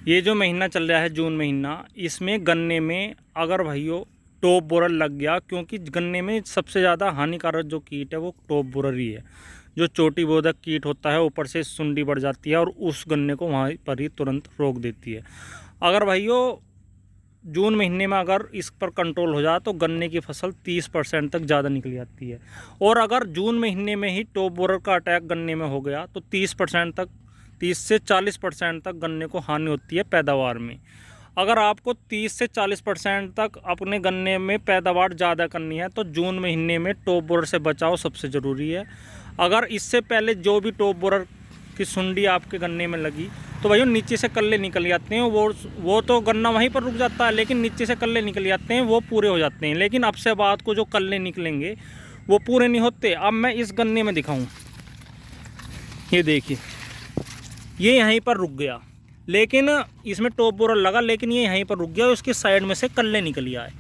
ये जो महीना चल रहा है जून महीना, इसमें गन्ने में अगर भाइयों टॉप बोरर लग गया, क्योंकि गन्ने में सबसे ज़्यादा हानिकारक जो कीट है वो टॉप बोरर ही है। जो चोटी बोधक कीट होता है, ऊपर से सुंडी बढ़ जाती है और उस गन्ने को वहाँ पर ही तुरंत रोक देती है। अगर भाइयों जून महीने में अगर इस पर कंट्रोल हो जाए तो गन्ने की फसल 30% तक ज़्यादा निकल जाती है। और अगर जून महीने में ही टॉप बोरर का अटैक गन्ने में हो गया तो 30% तक, 30 से 40% तक गन्ने को हानि होती है पैदावार में। अगर आपको 30 से 40% तक अपने गन्ने में पैदावार ज़्यादा करनी है तो जून महीने में टॉप बोरर से बचाव सबसे ज़रूरी है। अगर इससे पहले जो भी टॉप बोरर की सुंडी आपके गन्ने में लगी तो भाइयों नीचे से कल्ले निकल जाते हैं, वो तो गन्ना वहीं पर रुक जाता है, लेकिन नीचे से कल्ले निकल जाते हैं, वो पूरे हो जाते हैं। लेकिन अब से बाद को जो कल्ले निकलेंगे वो पूरे नहीं होते। अब मैं इस गन्ने में दिखाऊं, ये देखिए, ये यहीं पर रुक गया, लेकिन इसमें टॉप बोरर लगा लेकिन ये यहीं पर रुक गया। उसकी साइड में से कल्ले निकल आए।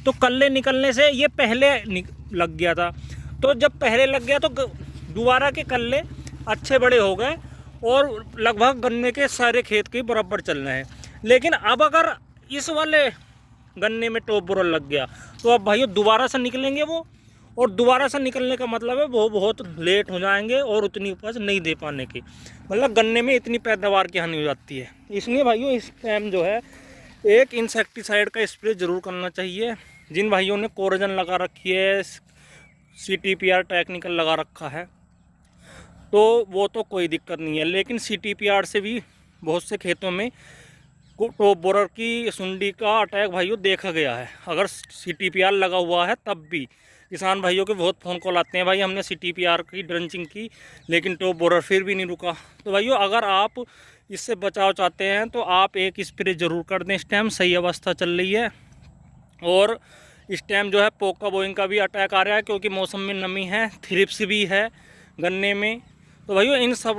तो कल्ले निकलने से ये पहले लग गया था, तो जब पहले लग गया तो दोबारा के कल्ले अच्छे बड़े हो गए और लगभग गन्ने के सारे खेत के बराबर चल रहे हैं। लेकिन अब अगर इस वाले गन्ने में टॉप बोरर लग गया तो अब भाइयों दोबारा से निकलेंगे वो, और दोबारा से निकलने का मतलब है वो बहुत लेट हो जाएंगे और उतनी उपज नहीं दे पाने की, मतलब गन्ने में इतनी पैदावार की हानि हो जाती है। इसलिए भाइयों इस टाइम जो है एक इंसेक्टिसाइड का स्प्रे ज़रूर करना चाहिए। जिन भाइयों ने कोरोजन लगा रखी है, CTPR टेक्निकल लगा रखा है, तो वो तो कोई दिक्कत नहीं है। लेकिन CTPR से भी बहुत से खेतों में टॉप बोरर की सुंडी का अटैक भाइयों देखा गया है। अगर CTPR लगा हुआ है तब भी किसान भाइयों के बहुत फ़ोन कॉल आते हैं, भाई हमने CTPR की ड्रंचिंग की लेकिन टॉप बोरर फिर भी नहीं रुका। तो भाइयों अगर आप इससे बचाव चाहते हैं तो आप एक स्प्रे ज़रूर कर दें। इस टाइम सही अवस्था चल रही है और इस टाइम जो है पोका बोइंग का भी अटैक आ रहा है, क्योंकि मौसम में नमी है, थ्रिप्स भी है गन्ने में। तो भाइयों इन सब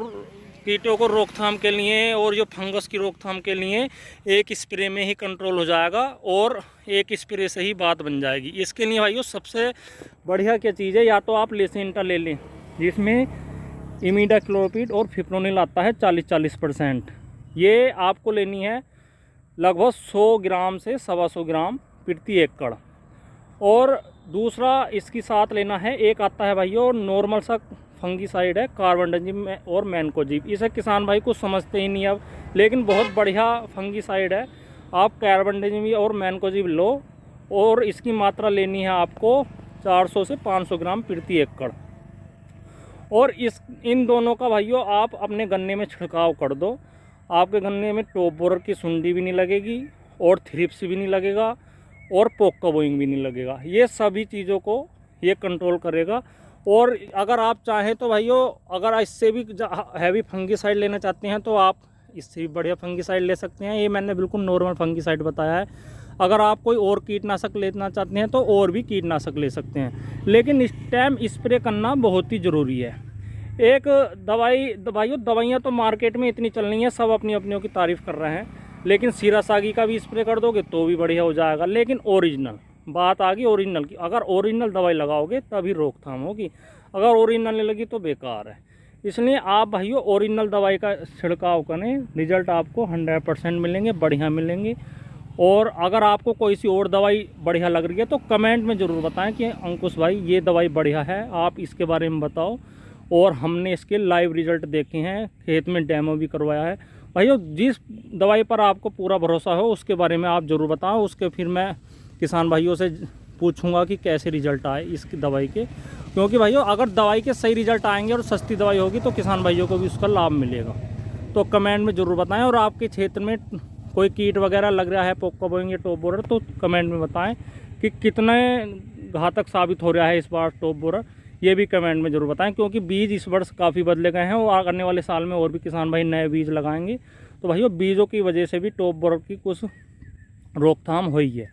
कीटों को रोकथाम के लिए और जो फंगस की रोकथाम के लिए एक स्प्रे में ही कंट्रोल हो जाएगा और एक स्प्रे से ही बात बन जाएगी। इसके लिए भाइयों सबसे बढ़िया क्या चीज़ है, या तो आप लेसेंटा ले लें जिसमें इमिडाक्लोपिड और फिप्रोनिल आता है 40-40%। ये आपको लेनी है लगभग 100 ग्राम से 125 ग्राम प्रति एकड़। और दूसरा इसके साथ लेना है, एक आता है भाइयों नॉर्मल सा फंगीसाइड है, कार्बेंडाजिम और मैनकोजिब। इसे किसान भाई कुछ समझते ही नहीं अब, लेकिन बहुत बढ़िया फंगीसाइड है। आप कार्बेंडाजिम और मैनकोजिब लो और इसकी मात्रा लेनी है आपको 400 से 500 ग्राम प्रति एकड़। और इन दोनों का भाइयों आप अपने गन्ने में छिड़काव कर दो। आपके गन्ने में टॉप बोरर की सुंडी भी नहीं लगेगी और थ्रिप्स भी नहीं लगेगा और पोका बोइंग भी नहीं लगेगा। ये सभी चीज़ों को ये कंट्रोल करेगा। और अगर आप चाहें तो भाइयों अगर इससे भी हैवी फंगीसाइड लेना चाहते हैं तो आप इससे भी बढ़िया फंगीसाइड ले सकते हैं। ये मैंने बिल्कुल नॉर्मल फंगीसाइड बताया है। अगर आप कोई और कीटनाशक लेना चाहते हैं तो और भी कीटनाशक ले सकते हैं, लेकिन इस टाइम स्प्रे करना बहुत ही ज़रूरी है। एक दवाइयाँ तो मार्केट में इतनी चल रही हैं, सब अपनी अपनियों की तारीफ़ कर रहे हैं, लेकिन सीरासागी का भी स्प्रे कर दोगे तो भी बढ़िया हो जाएगा। लेकिन ओरिजिनल बात आ गई ओरिजिनल की, अगर ओरिजिनल दवाई लगाओगे तभी रोकथाम होगी, अगर ओरिजिनल नहीं लगी तो बेकार है। इसलिए आप भाइयों ओरिजिनल दवाई का छिड़काव करें, रिजल्ट आपको 100% मिलेंगे, बढ़िया मिलेंगे। और अगर आपको कोई सी और दवाई बढ़िया लग रही है तो कमेंट में ज़रूर बताएं कि अंकुश भाई ये दवाई बढ़िया है, आप इसके बारे में बताओ। और हमने इसके लाइव रिजल्ट देखे हैं, खेत में डेमो भी करवाया है। भाइयों जिस दवाई पर आपको पूरा भरोसा हो उसके बारे में आप ज़रूर बताओ, उसके फिर मैं किसान भाइयों से पूछूंगा कि कैसे रिजल्ट आए इसकी दवाई के। क्योंकि भाइयों अगर दवाई के सही रिजल्ट आएंगे और सस्ती दवाई होगी तो किसान भाइयों को भी उसका लाभ मिलेगा। तो कमेंट में ज़रूर बताएं। और आपके क्षेत्र में कोई कीट वगैरह लग रहा है पोका बोइंग या टॉप बोरर तो कमेंट में बताएं कि कितने घातक साबित हो रहा है इस बार टॉप बोरर, ये भी कमेंट में ज़रूर बताएं। क्योंकि बीज इस वर्ष काफ़ी बदले गए हैं और आने वाले साल में और भी किसान भाई नए बीज लगाएंगे। तो भाइयों बीजों की वजह से भी टॉप बोरर की कुछ रोकथाम हुई है।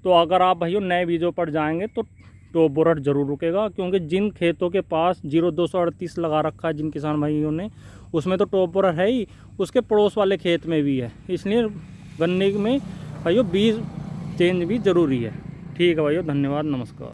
तो अगर आप भाइयों नए बीजों पर जाएंगे तो टॉप बोरर ज़रूर रुकेगा। क्योंकि जिन खेतों के पास 0238 लगा रखा है जिन किसान भाइयों ने, उसमें तो टॉप बोरर है ही, उसके पड़ोस वाले खेत में भी है। इसलिए गन्ने में भाइयों बीज चेंज भी ज़रूरी है। ठीक है भाइयों, धन्यवाद, नमस्कार।